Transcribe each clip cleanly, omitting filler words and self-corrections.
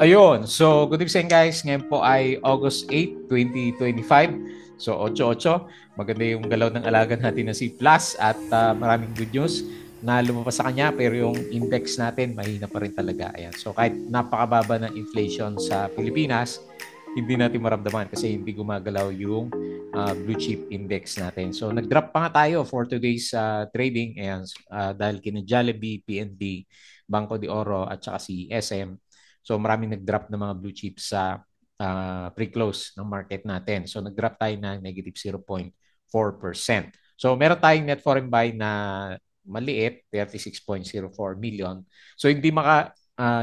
Ayun. So, good evening guys. Ngayon po ay August 8, 2025. So, 8-8. Maganda yung galaw ng alaga natin na si Plus at maraming good news na lumabas sa kanya pero yung index natin mahina pa rin talaga. Ayan. So, kahit napakababa ng inflation sa Pilipinas, hindi natin maramdaman kasi hindi gumagalaw yung blue chip index natin. So, nag-drop pa nga tayo for today's trading. Ayan. Dahil kina Jollibee, PNB, Banco de Oro at saka si SM. So maraming nag-drop ng mga blue chips sa pre-close ng market natin. So nag-drop tayo ng negative 0.4%. So meron tayong net foreign buy na maliit, 36.04 million. So hindi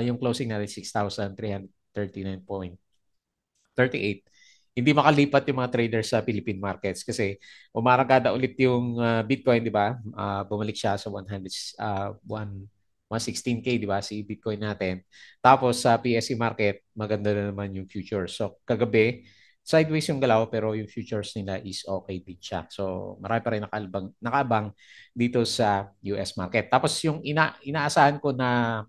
yung closing natin 6,339.38. Hindi makalipat yung mga traders sa Philippine markets kasi umarangkada ulit yung Bitcoin, di ba? Bumalik siya sa 116K, di ba? Si Bitcoin natin. Tapos sa PSE market, maganda na naman yung futures. So kagabi, sideways yung galaw pero yung futures nila is okay din siya. So marami pa rin nakabang dito sa US market. Tapos yung inaasahan ko na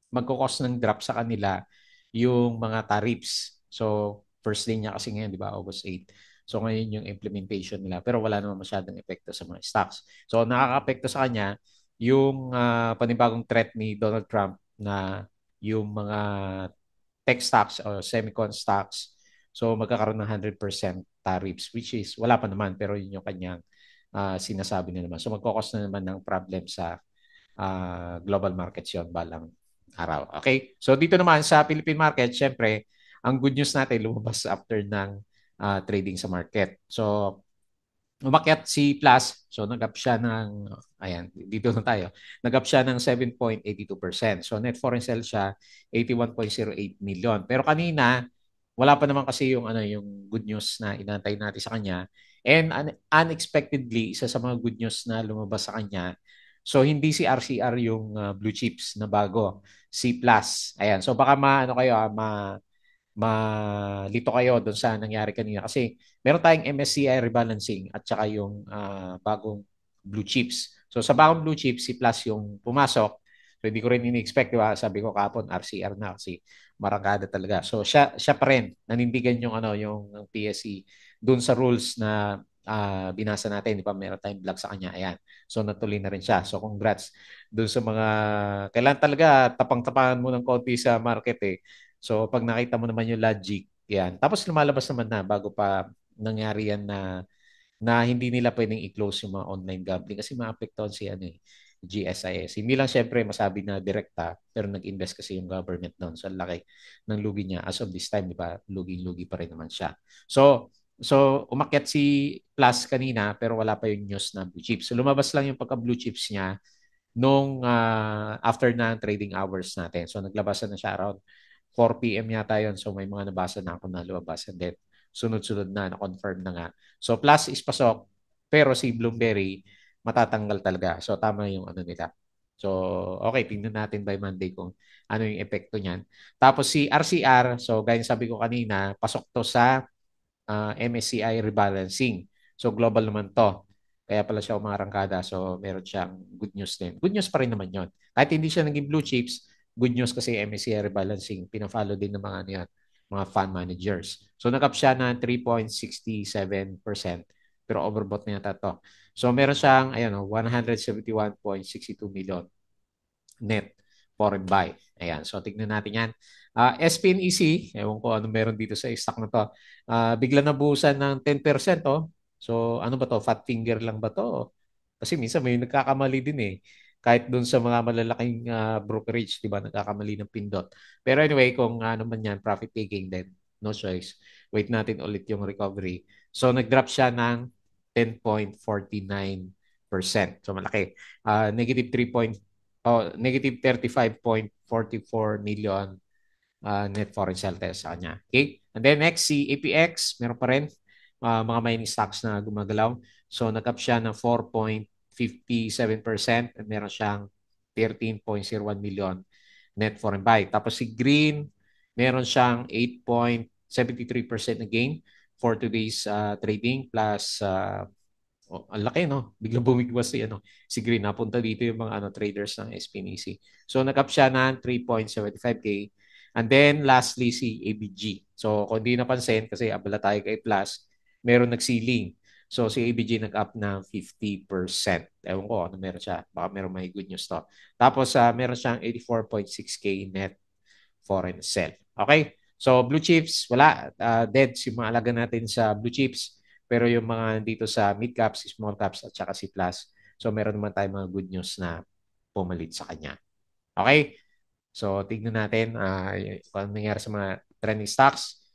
magkukos ng drop sa kanila yung mga tariffs. So, first day niya kasi ngayon, di ba, August 8. So, ngayon yung implementation nila. Pero wala naman masyadong epekto sa mga stocks. So, nakaka-apekto sa kanya yung panibagong threat ni Donald Trump na yung mga tech stocks o semicon stocks. So, magkakaroon ng 100% tariffs, which is wala pa naman, pero yun yung kanyang sinasabi na naman. So, magkukos na naman ng problem sa global markets yon balang araw. Okay? So dito naman sa Philippine market, syempre, ang good news natin lumabas after ng trading sa market. So umakyat si Plus, so nag-up siya ng, ayan, dito na tayo, nag-up siya ng 7.82%. So net foreign sales siya, 81.08 million. Pero kanina, wala pa naman kasi yung, yung good news na inantay natin sa kanya. And unexpectedly, isa sa mga good news na lumabas sa kanya, so hindi si RCR yung blue chips na bago, si Plus. Ayan, so baka ano kayo, malito kayo doon sa nangyari kanina kasi meron tayong MSCI rebalancing at saka yung bagong blue chips. So sa bagong blue chips, si Plus yung pumasok. So hindi ko rin ini-expect, di ba? Sabi ko kapon RCR na kasi marangkada talaga. So siya pa rin nanindigan yung yung PSE doon sa rules na binasa natin, di ba? Meron tayong vlog sa kanya. Ayan. So natuloy na rin siya. So congrats doon sa mga kailan talaga tapang-tapangan mo ng konti sa market eh. So pag nakita mo naman yung logic, yan. Tapos lumalabas naman na bago pa nangyari yan na hindi nila pwedeng i-close yung mga online gambling kasi maapektuhan si GSIS. Hindi lang syempre masabi na direkta pero nag-invest kasi yung government doon. So laki ng lugi niya as of this time, di ba? Lugi-lugi pa rin naman siya. So umakyat si Plus kanina pero wala pa yung news na blue chips. So lumabas lang yung pagka blue chips niya nung after na trading hours natin. So naglabasan na siya around 4 p.m. yata yun. So may mga nabasa na ako na lumabas and then sunod-sunod na-confirm na nga. So plus is pasok pero si Bloomberry matatanggal talaga. So tama yung nila. So okay, tingnan natin by Monday kung ano yung epekto niyan. Tapos si RCR, so gaya sabi ko kanina, pasok to sa MSCI rebalancing. So global naman to. Kaya pala siya umarangkada. So meron siyang good news din. Good news pa rin naman yon. Kahit hindi siya naging blue chips, good news kasi MSCI rebalancing. Pina-follow din ng mga yan, mga fund managers. So nag-up siya ng 3.67%. Pero overbought na yata to. So meron siyang 171.62 million net foreign buy. Ayan. So tignan natin yan. SPNEC, ewan ko ano meron dito sa stock na to. Bigla nabuhusan ng 10%. Oh. So ano ba to? Fat finger lang ba to? Kasi minsan may nagkakamali din eh. Kahit doon sa mga malalaking brokerage, di ba, nagkakamali ng pindot. Pero anyway, kung ano man yan, profit taking, then no choice. Wait natin ulit yung recovery. So nag-drop siya ng 10.49%. So malaki. Negative 3 negative 35.44 million net foreign sales sa kanya. Okay? And then next, si APX, meron pa rin mga mining stocks na gumagalaw. So nag-up siya ng 4.57% and meron siyang 13.01 million net foreign buy. Tapos si Green, meron siyang 8.73% na gain for today's trading plus ang laki no. Biglang bumigwas si Green. Napunta dito yung mga traders ng SPNEC. So nag-up siya ng 3.75K And then lastly si ABG. So kung di napansin kasi abala tayo kay Plus, meron nagsiling. So si ABG nag-up ng 50%. Ewan ko ano meron siya. Baka meron may good news to. Tapos meron siyang 84.6K net foreign sell. Okay? So blue chips, wala. Dead yung mga alaga natin sa blue chips. Pero yung mga dito sa mid caps, small caps at saka si Plus. So meron naman tayong mga good news na pumalit sa kanya. Okay? So tignan natin kung ano nangyari sa mga trending stocks.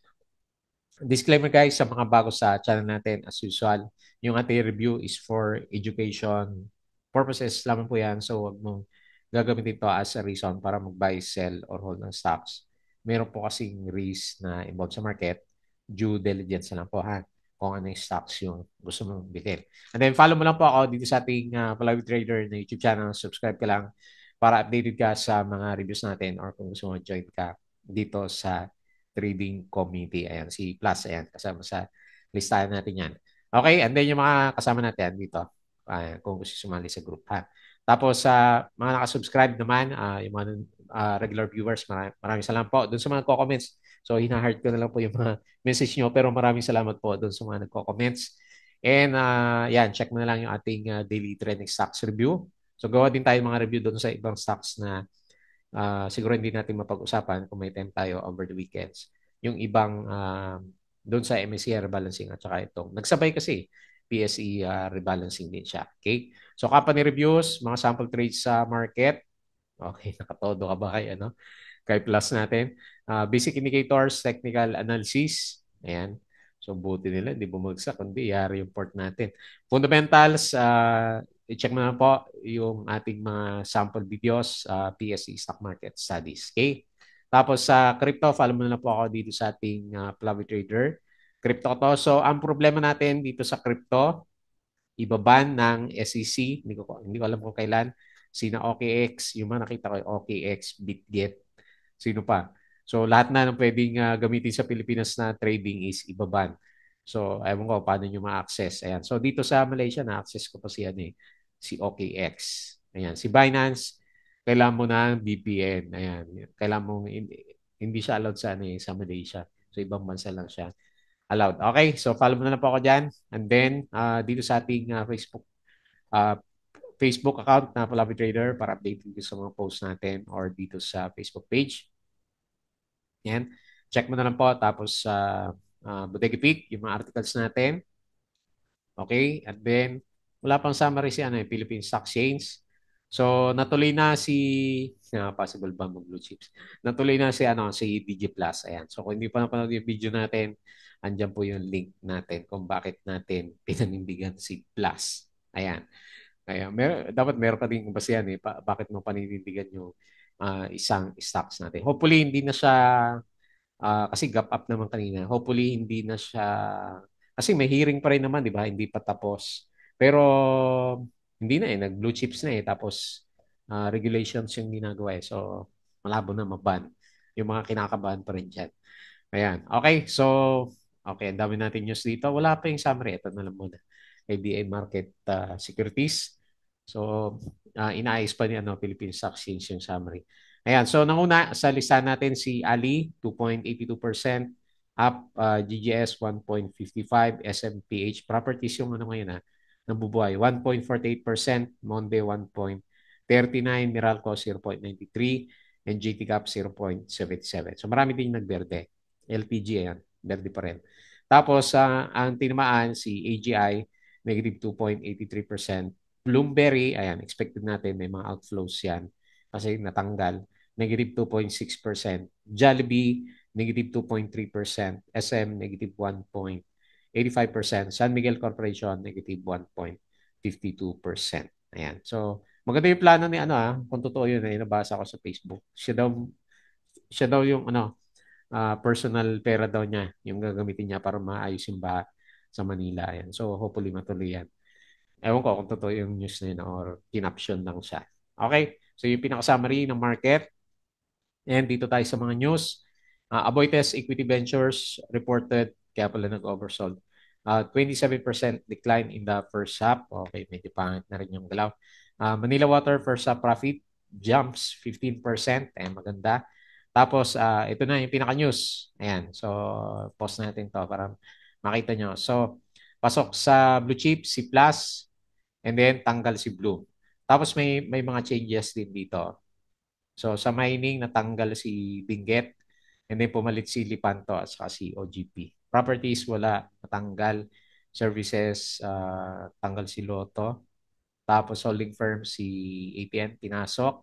Disclaimer guys, sa mga bago sa channel natin, as usual, yung ating review is for education purposes lamang po yan. So, wag mong gagamitin ito as a reason para mag-buy, sell, or hold ng stocks. Meron po kasing risk na involved sa market. Due diligence na lang po ha kung ano yung stocks yung gusto mong bilhin. And then, follow mo lang po ako dito sa ating Palawi Trader na YouTube channel. Subscribe ka lang para updated ka sa mga reviews natin or kung gusto mo join ka dito sa trading community. Ayan, si Plus, ayan, kasama sa listahan natin yan. Okay, and then yung mga kasama natin dito, kung gusto sumali sa group, ha. Tapos, sa mga nakasubscribe naman, yung mga regular viewers, maraming salamat po. Doon sa mga nagko-comments, so hina-heart ko na lang po yung mga message nyo, pero maraming salamat po doon sa mga nagko-comments. And yan, check mo na lang yung ating daily trending stocks review. So gawa din tayo mga review doon sa ibang stocks na siguro hindi natin mapag-usapan kung may time tayo over the weekends. Yung ibang doon sa MSCI rebalancing at saka itong nagsabay kasi PSE rebalancing din siya. Okay? So company reviews, mga sample trades sa market. Okay, nakatodo ka ba kay ano? Kay plus natin. Basic indicators, technical analysis. Ayan. So buti nila, hindi bumagsak, kundi yari yung port natin. Fundamentals, i-check mo na po yung ating mga sample videos, PSE Stock Market Studies. Okay? Tapos sa crypto, follow mo na po ako dito sa ating Palawi Trader. Crypto to. So ang problema natin dito sa crypto, ibaban ng SEC, hindi ko alam kung kailan, sina OKX, yung mga nakita ko, OKX, BitGet, sino pa. So lahat na ng pwedeng gamitin sa Pilipinas na trading is ibaban. So ewan ko paano nyo ma-access. Ayan. So dito sa Malaysia na-access ko pa si, si OKX. Ayan. Si Binance, kailangan mo na VPN. Ayan. Kailangan mo, hindi siya allowed sa, sa Malaysia. So ibang bansa lang siya allowed. Okay, so follow mo na lang po ako dyan. And then, dito sa ating uh, Facebook account na Palabi Trader para update dito sa mga posts natin or dito sa Facebook page. Yan. Check mo na lang po. Tapos sa Bodega Peak, yung mga articles natin. Okay, and then, wala pang summary si Philippine Stock Exchange. So, natuloy na si, possible ba mag blue chips? Natuloy na si, si DJ Plus. Ayan. So, kung hindi pa napanood yung video natin, andyan po yung link natin kung bakit natin pinanindigan si Plus. Ayan. Kaya dapat meron ka din kung basihan bakit mo paninindigan yung isang stocks natin. Hopefully, hindi na siya, kasi gap up naman kanina. Hopefully, hindi na siya, kasi may hearing pa rin naman, di ba? Hindi pa tapos. Pero, hindi na nag-blue chips na Tapos, regulations yung ginagawa So, malabo na maban. Yung mga kinakabahan pa rin dyan. Ayan. Okay, so, okay, ang dami natin news dito. Wala pa yung summary. Ito na lang muna. ABA Market Securities. So, inaayos pa ni Philippine Stock Exchange yung summary. Ayan, so nanguna sa listahan natin si Ali, 2.82%, up GGS 1.55, SMPH Properties yung ngayon nabubuhay, 1.48%, Monde 1.39, Meralco 0.93, and GT Cap 0.77. So marami din nagberde. LPG ayan, berde pa rin. Tapos ang tinamaan si AGI, negative 2.83%. Bloomberry, ayan, expected natin may mga outflows yan kasi natanggal, negative 2.6%. Jollibee, negative 2.3%. SM, negative 1.85%. San Miguel Corporation, negative 1.52%. Ayan. So, maganda yung plano ni kung totoo yun, nabasa ko sa Facebook. Siya daw yung personal pera daw niya, yung gagamitin niya para maayos yung baha sa Manila. Ayan. So, hopefully matuloy yan. Ewan ko kung totoo yung news na yun or kinaption lang siya. Okay, so yung pinaka-summary ng market. And dito tayo sa mga news. Aboitiz Equity Ventures reported, kaya pala nag-oversold. 27% decline in the first half. Okay, medyo pangit na rin yung galaw. Manila Water first half profit jumps 15%. Maganda. Tapos, ito na yung pinaka-news. Ayan. So, pause natin to para makita nyo. So, pasok sa blue chip, si Plus, and then tanggal si Blue. Tapos may mga changes din dito. So, sa mining, natanggal si Benguet, and then pumalit si Lipanto at saka si OGP. Properties, wala. Natanggal. Services, tanggal si Lotto. Tapos holding firm si ATN, pinasok.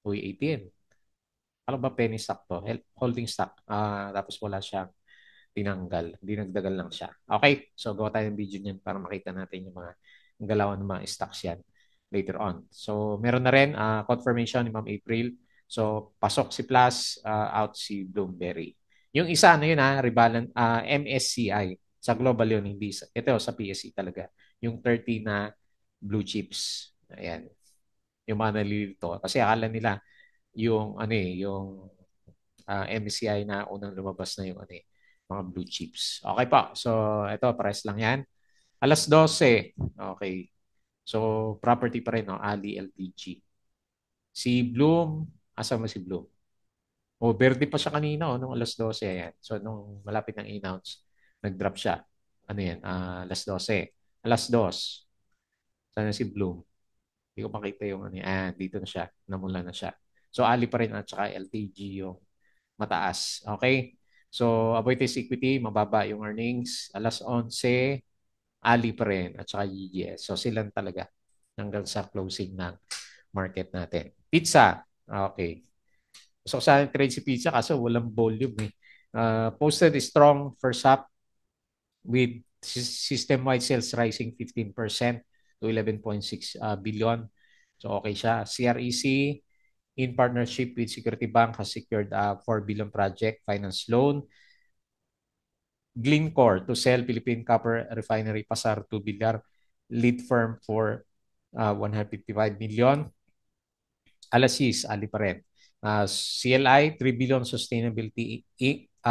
Uy, ATN. Ano ba penny stock to? Holding stock. Tapos wala siyang tinanggal. Dinagdagan lang siya. Okay, so gawa tayo ng video niyan para makita natin yung mga galawan ng mga stocks yan later on. So meron na rin confirmation ni Ma'am April. So pasok si Plus, out si Bloomberry. Yung isa ano yun rebalance, MSCI. Sa global yun, hindi ito sa PSE talaga. Yung 30 na blue chips. Ayan. Yung mga nalilito. Kasi akala nila yung ano yung MSCI na unang lumabas na yung ano mga blue chips. Okay pa. So ito, price lang yan. Alas 12. Okay. So property pa rin, no? Ali LTG. Si Bloom, asa mo si Bloom? O, verde pa siya kanina, nung alas 12. Ayan. So nung malapit ng announce, nag-drop siya. Ano yan? Alas 12. Alas 2. Sana si Bloom. Hindi ko makita yung ano. Dito na siya. Namula na siya. So Ali pa rin at saka LTG yung mataas. Okay? So, Aboitiz Equity, mababa yung earnings. Alas 11, Ali pa rin at saka GGS. So, silang talaga hanggang sa closing ng market natin. Pizza. Okay. So, sa trade si Pizza kaso walang volume eh. Posted strong first half with system-wide sales rising 15% to 11.6 billion. So, okay siya. CREC, in partnership with Security Bank, has secured a 4 billion project finance loan. Glencore to sell Philippine Copper Refinery Pasar to Villar lead firm for 155 million. Alasis, ali pa rin. CLI, 3 billion sustainability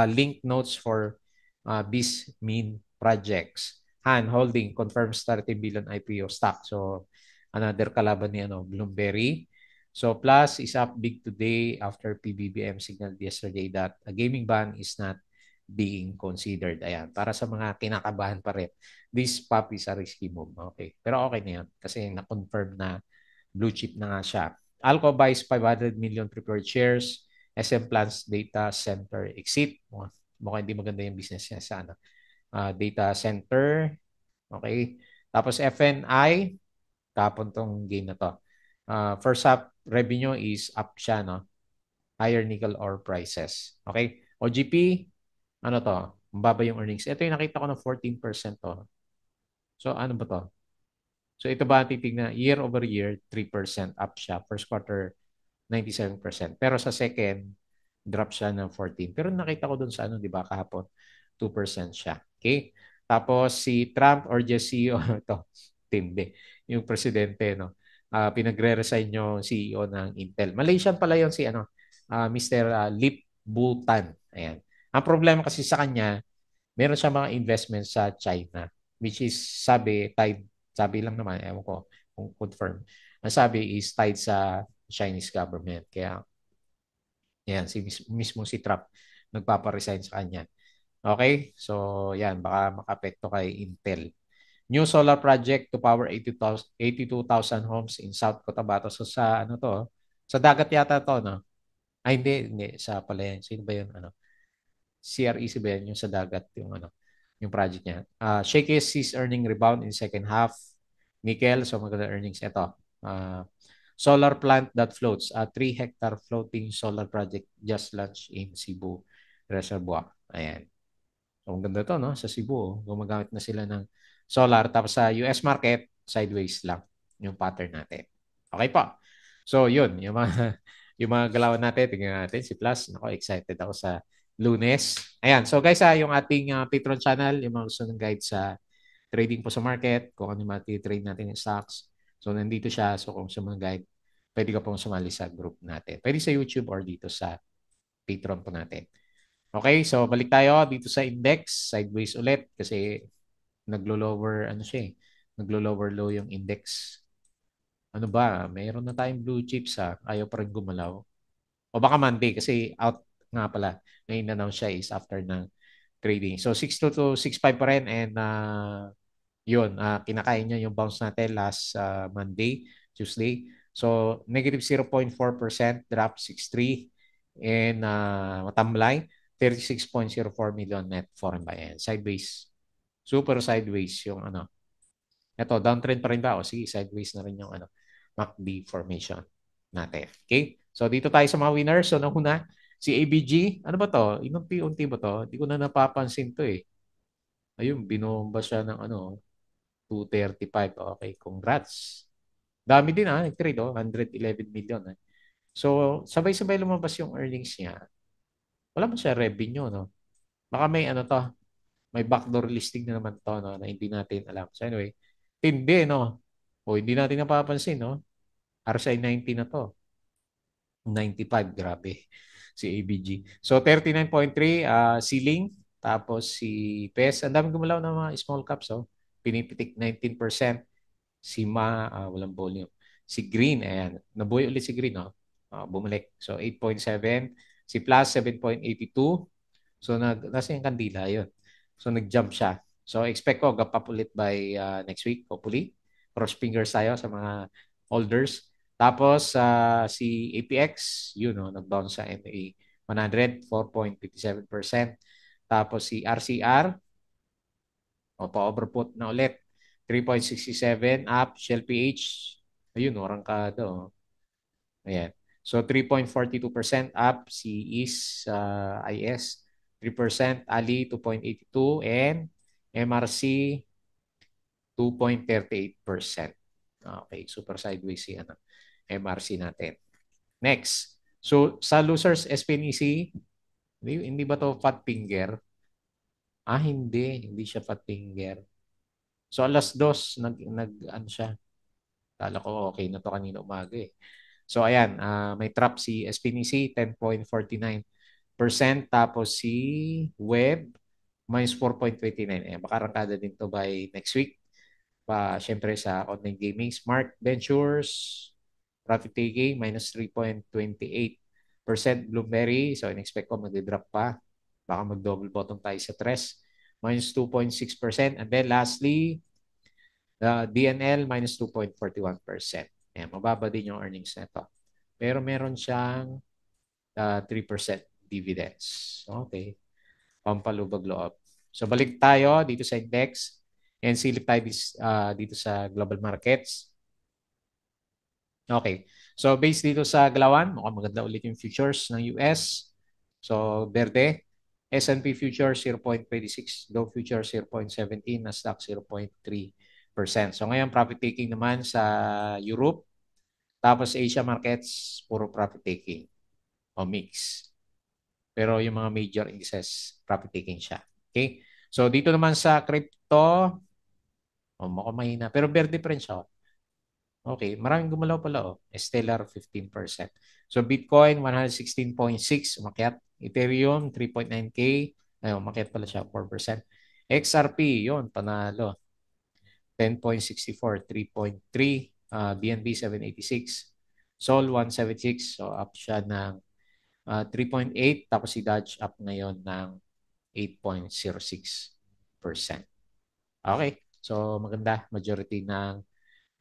linked notes for BIS-MIN projects. Han Holding confirms 30 billion IPO stock. So, another kalaban ni Bloomberry. So, Plus is up big today after PBBM signaled yesterday that a gaming ban is not being considered. Ayan, para sa mga kinakabahan pa rin. This pop is a risky move. Okay. Pero okay na yan kasi na-confirm na blue chip na nga siya. Alco buys 500 million preferred shares. SM plans data center exit. Mukhang hindi maganda yung business niya sa data center. Okay. Tapos FNI, kapon tong game na to. First half revenue is up siya, no? Higher nickel ore prices. Okay. OGP, ano to? Mababa yung earnings. Ito yung nakita ko ng 14% to. So ano ba to? So ito ba titignan year over year 3% up siya. First quarter 97%. Pero sa second drop siya ng 14. Pero nakita ko dun sa ano, 'di ba, kahapon 2% siya. Okay? Tapos si Trump or just CEO to, tindi. Yung presidente, no. Pinagre-resign yung CEO ng Intel. Malaysian pala yon si Mr. Lip Bhutan. Ayan. Ang problema kasi sa kanya, meron siya mga investments sa China, which is sabi lang naman, ewan ko kung confirm. Ang sabi is tied sa Chinese government. Kaya, yan, mismo si Trump nagpaparesign sa kanya. Okay? So, yan, baka makapekto kay Intel. New solar project to power 82,000 homes in South Cotabato. So, sa ano to? Sa dagat yata to, no? Ay, hindi. Sa pala yan. Sino ba yun? CREC ba yan? Yung sa dagat, yung project niya. Shakey sees earning rebound in second half. Nickel, so maganda earnings. Ito, solar plant that floats. A 3-hectare floating solar project just launched in Cebu Reservoir. Ayan. So, ang ganda to, no? Sa Cebu, gumagamit na sila ng solar. Tapos sa US market, sideways lang yung pattern natin. Okay pa. So, yun. Yung mga, yung mga galawan natin, tingnan natin. Si Plus, ako, excited ako sa Lunes. Ayan. So, guys, yung ating Patreon channel, yung mga gusto ng guide sa trading po sa market, kung ano yung trade natin yung stocks. So, nandito siya. So, kung sa mga guide, pwede ka pong sumali sa group natin. Pwede sa YouTube or dito sa Patreon po natin. Okay, so balik tayo dito sa index, sideways ulit kasi naglo-lower ano siya naglo-lower low yung index. Ano ba? Mayroon na tayong blue chips Ayaw pa rin gumalaw. O baka Monday kasi nga pala, na in-announce siya is after ng trading. So 6.2 to 6.5 pa rin and yun, kinakain niya yung bounce natin last Monday, Tuesday. So negative 0.4%, drop 6.3 and matamlay 36.04 million net foreign buy. Sideways. Super sideways yung ano. Ito, downtrend pa rin ba? O sige, sideways na rin yung ano, MACD formation natin. Okay? So dito tayo sa mga winners. So nauna, si ABG. Ano ba to? Inunti-unti ba to? Hindi ko na napapansin to eh. Ayun, binomba siya ng ano, 235. Okay, congrats. Dami din nag-trade 111 million. So, sabay-sabay lumabas yung earnings niya. Wala mo siya revenue, no? Baka may ano to, may backdoor listing na naman to, no, na hindi natin alam. So anyway, tindi, no? O hindi natin napapansin, no? RSI 90 na to. 95, grabe. Si ABG. So 39.3 ceiling. Tapos si PES, ang daming gumalaw ng mga small caps, oh. Pinipitik 19%. Si walang volume. Si Green, ayan. Nabuhay ulit si Green, no? Bumalik. So 8.7. Si Plus, 7.82. So nasa yung kandila, yun. So nag-jump siya. So expect ko, gap up ulit by next week, hopefully. Cross fingers tayo sa mga holders. Tapos si APX, yun, no, nag-bounce sa MA 100, 4.57%. Tapos si RCR, o pa-overput na ulit. 3.67 up. Shell PH, ayun, orang ka do. Ayan. So 3.42% up. Si IS 3%. Ali 2.82 and MRC 2.38%. Okay, super sideways si ano, MRC natin. Next. So sa losers SPNEC, hindi ba to fat finger? Hindi siya fat finger. So alas dos ano siya. Kala ko okay na to kanina umaga eh. So ayan, may trap si SPNC 10.49%, tapos si Web minus 4.29. Ayan, makarangkada din to by next week. Syempre sa online gaming, Smart Ventures profit taking minus 3.28%. Bloomberry, so in-expect ko mag-drop pa. Baka mag-double bottom tayo sa tres. Minus 2.6%. And then lastly, DNL minus 2.41%. Ayan, mababa din yung earnings nito. Pero meron siyang 3% dividends. Okay. Pampalubag loob. So balik tayo dito sa index and silip tayo dito sa global markets. Okay. So based dito sa galawan, mukhang maganda ulit yung futures ng US. So berde, S&P futures 0.26, Dow futures 0.17, Nasdaq 0.3%. So ngayon profit taking naman sa Europe, tapos Asia markets puro profit taking o mix. Pero yung mga major indices profit taking siya. Okay? So dito naman sa crypto, mukhang mahina. Pero berde pa rin siya. Okay, maraming gumalaw pala Stellar 15%. So Bitcoin 116.6 umakyat. Ethereum 3.9K, ayun, umakyat pala siya 4%. XRP, yun, panalo. 10.64, 3.3. BNB 786. Sol 176, so up siya ng 3.8. Tapos si Dodge up ngayon ng 8.06%. Okay, so maganda. Majority ng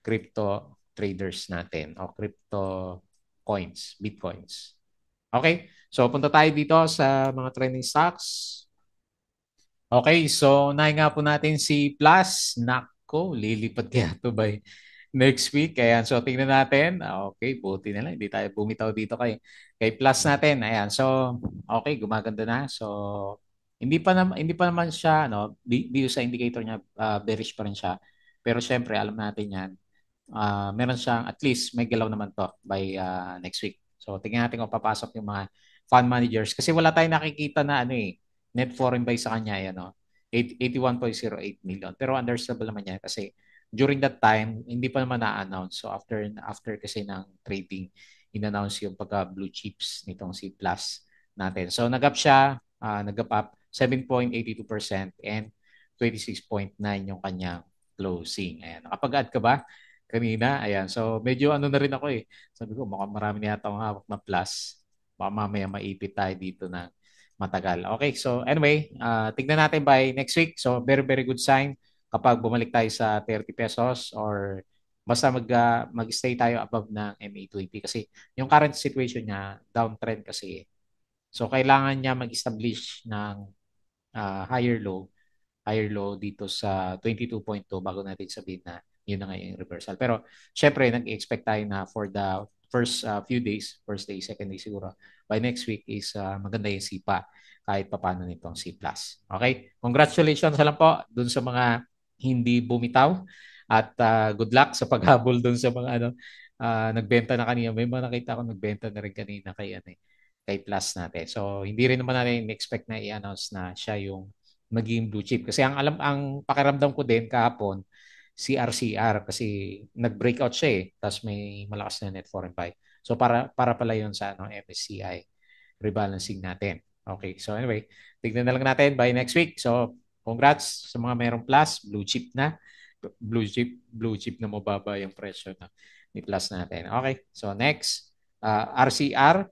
crypto traders natin o crypto coins, bitcoins. Okay, so punta tayo dito sa mga trending stocks. Okay, so unahin nga po natin si Plus. Nako, lilipat kaya ito by next week. Ayan, so tingnan natin. Okay, buti na lang. Hindi tayo bumitaw dito kay Plus natin. Ayan, so okay, gumaganda na. So hindi pa naman siya dito sa indicator niya bearish pa rin siya. Pero syempre, alam natin 'yan. Meron siyang at least may galaw naman to by next week. So tingnan natin kung papasok yung mga fund managers kasi wala tayong nakikita na net foreign buy sa kanya yan 81.08 million. Pero understandable naman yan kasi during that time hindi pa naman na-announce. So after kasi ng trading in-announce yung pagka blue chips nitong si Plus natin. So nag-up siya, nag-up up 7.82% and 26.9 yung kanyang closing. Ayan, nakapag-add ka ba? Kanina. Ayan. So, medyo ano na rin ako eh. Sabi ko, mukhang marami na yata akong hawak na plus. Baka mamaya maipit tayo dito na matagal. Okay, so anyway, tignan natin by next week. So very, very good sign kapag bumalik tayo sa 30 pesos or basta mag-stay tayo above ng MA20 kasi yung current situation niya, downtrend kasi. So kailangan niya mag-establish ng higher low dito sa 22.2 bago natin sabihin na yun na nga yung reversal. Pero syempre, nag-expect tayo na for the first few days, first day, second day siguro, by next week is maganda yung SIPA kahit papano nitong C+. Okay? Congratulations na lang po dun sa mga hindi bumitaw at good luck sa paghabol dun sa mga nagbenta na kanina. May mga nakita ko nagbenta na rin kanina kay, kay Plus natin. So, hindi rin naman natin expect na i-announce na siya yung maging blue chip. Kasi ang pakiramdam ko din kahapon, CRCR kasi nag-breakout siya eh. Tapos may malakas na net foreign buy. So para pala yun sa MSCI rebalancing natin. Okay, so anyway, tignan na lang natin by next week. So congrats sa mga mayroong plus, blue chip na mababa yung presyo na ni plus natin. Okay, so next, RCR.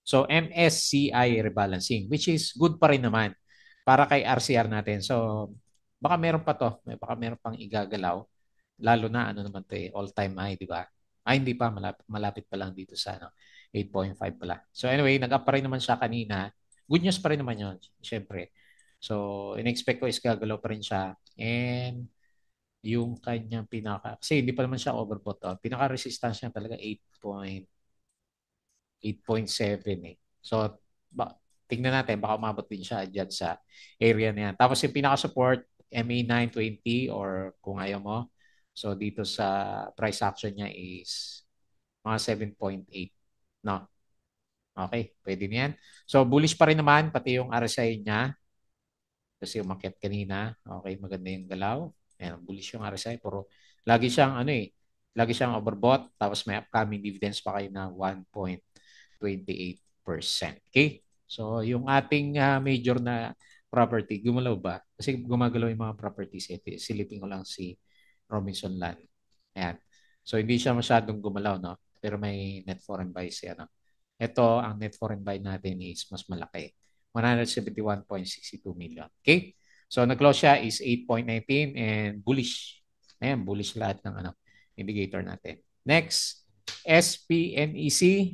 So MSCI rebalancing which is good pa rin naman para kay RCR natin. So baka meron pa to, baka meron pang igagalaw lalo na ano naman 'to all-time high, di ba? Ay hindi pa malapit pa lang dito sa 8.5 pala. So anyway, nag-up pa rin naman siya kanina. Good news pa rin naman 'yon, syempre. So in-expect ko is gagalaw pa rin siya and yung kanyang kasi hindi pa naman siya overbought to. Pinaka-resistance niya talaga 8.7 eh. So, tingnan natin, baka umabot din siya dyan sa area na yan. Tapos yung pinaka-support, MA920 or kung ayaw mo. So, dito sa price action niya is mga 7.8. No? Okay, pwede niyan. So, bullish pa rin naman, pati yung RSI niya. Kasi umakyat kanina. Okay, maganda yung galaw. Ayan, bullish yung RSI. Pero lagi siyang lagi siyang overbought. Tapos may upcoming dividends pa kayo na 1.28%. Okay? So, yung ating major na property, gumalaw ba? Kasi gumagalaw yung mga properties. Silipin ko lang si Robinson Land. Ayan. So, hindi siya masyadong gumalaw, no? Pero may net foreign buy siya, no? Ito, ang net foreign buy natin is mas malaki. 171.62 million. Okay? So, nag-close siya is 8.19 and bullish. Ayan, bullish lahat ng indicator natin. Next, SPNEC.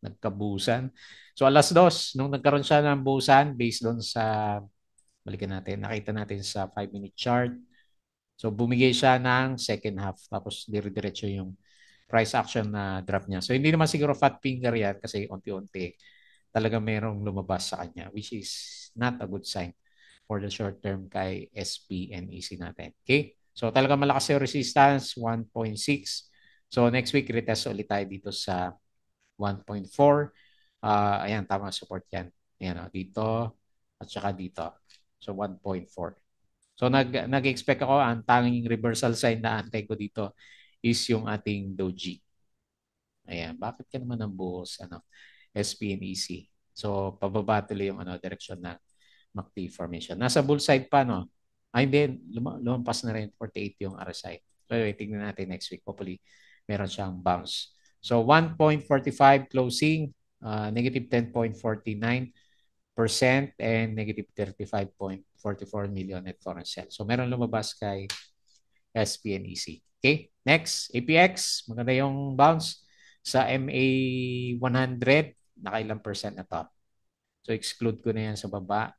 Nagkabusan. So, alas dos, nung nagkaroon siya ng busan based doon sa, balikan natin, nakita natin sa 5-minute chart. So, bumigay siya ng second half. Tapos, dire-diretso yung price action na drop niya. So, hindi naman siguro fat finger yan kasi unti-unti talaga merong lumabas sa kanya which is not a good sign for the short term kay SPNEC natin. Okay? So, talaga malakas yung resistance, 1.6. So, next week, retest ulit tayo dito sa 1.4. Ayan, tama support yan. Ayan, dito at saka dito. So, 1.4. So, nag-expect ako, ang tanging reversal sign na antay ko dito is yung ating doji. Ayan, bakit ka naman ng buhos, SPNEC? So, pababa tuloy yung direksyon na MACD formation. Nasa bull side pa, no? Ay, hindi, lumampas na rin 48 yung RSI. So, anyway, tignan natin next week. Hopefully, meron siyang bounce. So, 1.45 closing, negative 10.49% and negative 35.44 million net foreign sales. So, meron lumabas kay SPNEC. Okay, next, APX, maganda yung bounce sa MA100, nakailang percent na to. So, exclude ko na yan sa baba.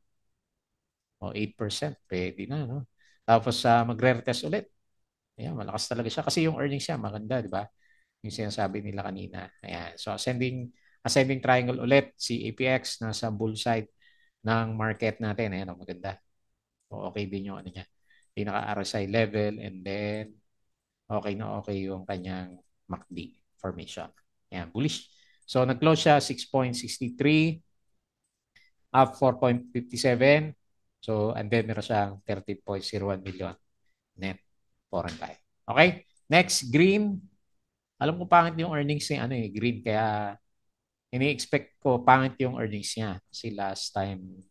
O, 8%, pwede na, no? Tapos, magre-retest ulit. Ayan, malakas talaga siya. Kasi yung earnings niya, maganda, di ba? Yung sinasabi nila kanina. Ayan. So, ascending triangle ulit. Si APX, nasa bull side ng market natin. Ayan, maganda. O, okay din yung niya. Pinaka-RSI level and then okay na okay yung kanyang MACD formation. Ayan, bullish. So, nag-close siya 6.63, up 4.57. So, and then meron siyang 30.01 million net foreign buy. Okay? Next, green. Alam ko pangit yung earnings ni green. Kaya ini-expect ko pangit yung earnings niya. Kasi last time,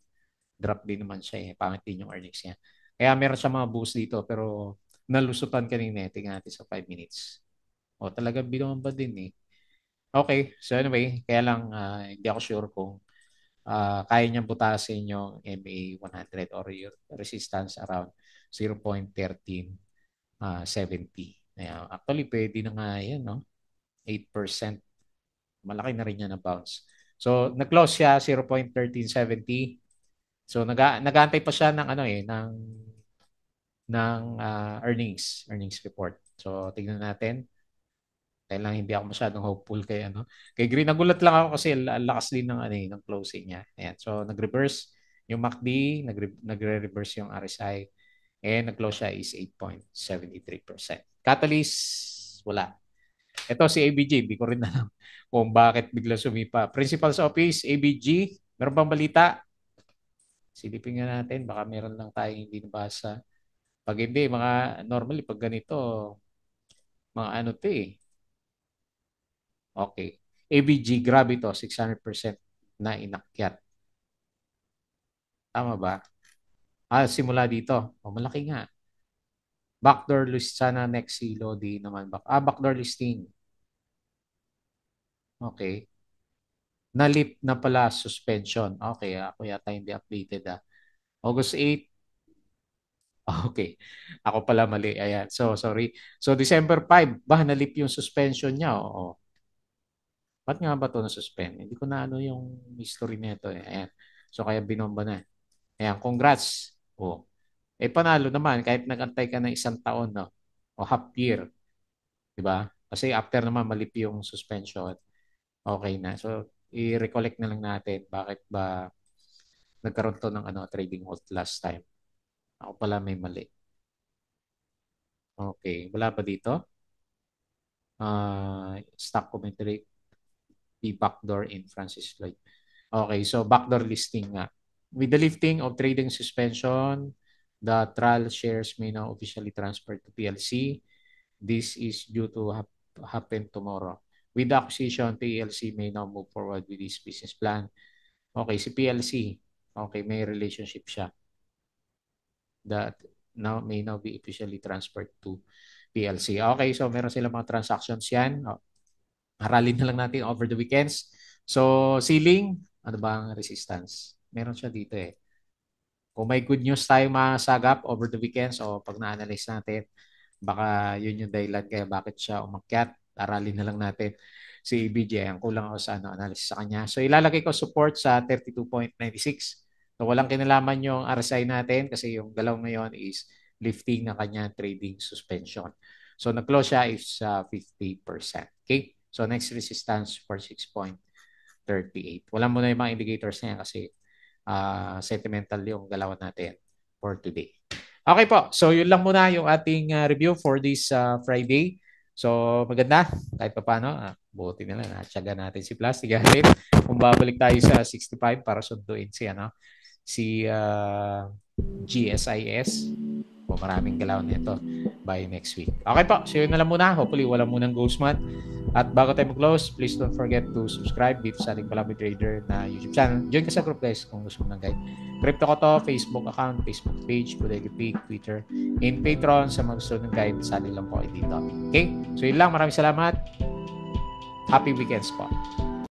drop din naman siya eh. Pangit din yung earnings niya. Kaya meron siya mga boost dito. Pero nalusutan kanina eh. Tingnan natin sa 5 minutes. O talagang binumaba din eh. Okay. So anyway, kaya lang hindi ako sure kung kaya niyang butasin yung MA 100 or yung resistance around 0.1370. Actually, pwede na nga yan, no? 8%. Malaki na rin yan na bounce. So, nag-close siya 0.1370. So, nag-aantay pa siya ng ano ng earnings report. So, tingnan natin. Kaya lang hindi ako masyadong hopeful kay Green. Nagulat lang ako kasi ang lakas din ng closing niya. Ayan. So nag-reverse yung MACD, nagre-reverse yung RSI, and nag-close siya is 8.73%. Catalyst, wala. Ito si ABG, hindi ko rin alam kung bakit bigla sumipa. Principal's Office, ABG, meron bang balita? Silipin nga natin, baka meron lang tayong hindi nabasa. Pag hindi, normally pag ganito, mga ano to eh. Okay. ABG, grabe to, 600% na inakyat. Tama ba? Simula dito. Malaki nga. Backdoor list sana next silo, di naman. Backdoor listing. Okay. Nalip na pala suspension. Okay, ako yata hindi updated August 8. Okay. Ako pala mali. Ayan. So, sorry. So, December 5, nalip yung suspension niya. Oo. Ba't nga ba ito na-suspend? Hindi ko na ano yung history nito eh. Ayan. So, kaya binomba na. Ayan. Congrats. Oh. Panalo naman kahit nagantay ka ng isang taon, no? O half year. Di ba? Kasi after naman malip yung suspension, okay na. So, i-recollect na lang natin bakit ba nagkaroon to ng trading halt last time. Ako pala may mali. Okay. Wala pa dito? Stock commentary, the backdoor in Francis Lloyd. Okay. So, backdoor listing nga. With the lifting of trading suspension, the trial shares may now officially transfer to PLC. This is due to happen tomorrow. With the acquisition, PLC may now move forward with this business plan. Okay, si PLC, okay, may relationship siya that may now be officially transferred to PLC. Okay, so meron silang mga transactions yan. Aralin na lang natin over the weekends. So, ceiling, ano ba ang resistance? Meron siya dito eh. Kung may good news tayo masagap over the weekends o pag na-analyze natin, baka yun yung dahilan kaya bakit siya umakyat. Aralin na lang natin si ABJ. Ang kulang ako sa analysis sa kanya. So ilalagay ko support sa 32.96. So walang kinalaman yung RSI natin kasi yung galaw ngayon is lifting ng kanya trading suspension. So nag-close siya is 50%. Okay? So next resistance for 6.38. Walang muna yung mga indicators na yan kasi sentimental yung galawan natin for today. Okay po. So yun lang muna yung ating review for this Friday. So maganda kahit pa paano. Buti na lang. Tiyaga natin si Plastic Asset. Kung babalik tayo sa 65 para sunduin si GSIS. Maraming galaw nito by next week. Okay po. So yun na lang muna. Hopefully wala munang ghost month. At bago tayo mag-close, please don't forget to subscribe dito sa ating Palabra Trader na YouTube channel. Join ka sa group guys kung gusto mo ng guide. Crypto ko to, Facebook account, Facebook page, Bodega Pig, Twitter, and Patreon sa mga gusto ng guide. Sa atin lang po kayo dito. Okay? So yun lang. Maraming salamat. Happy weekends po.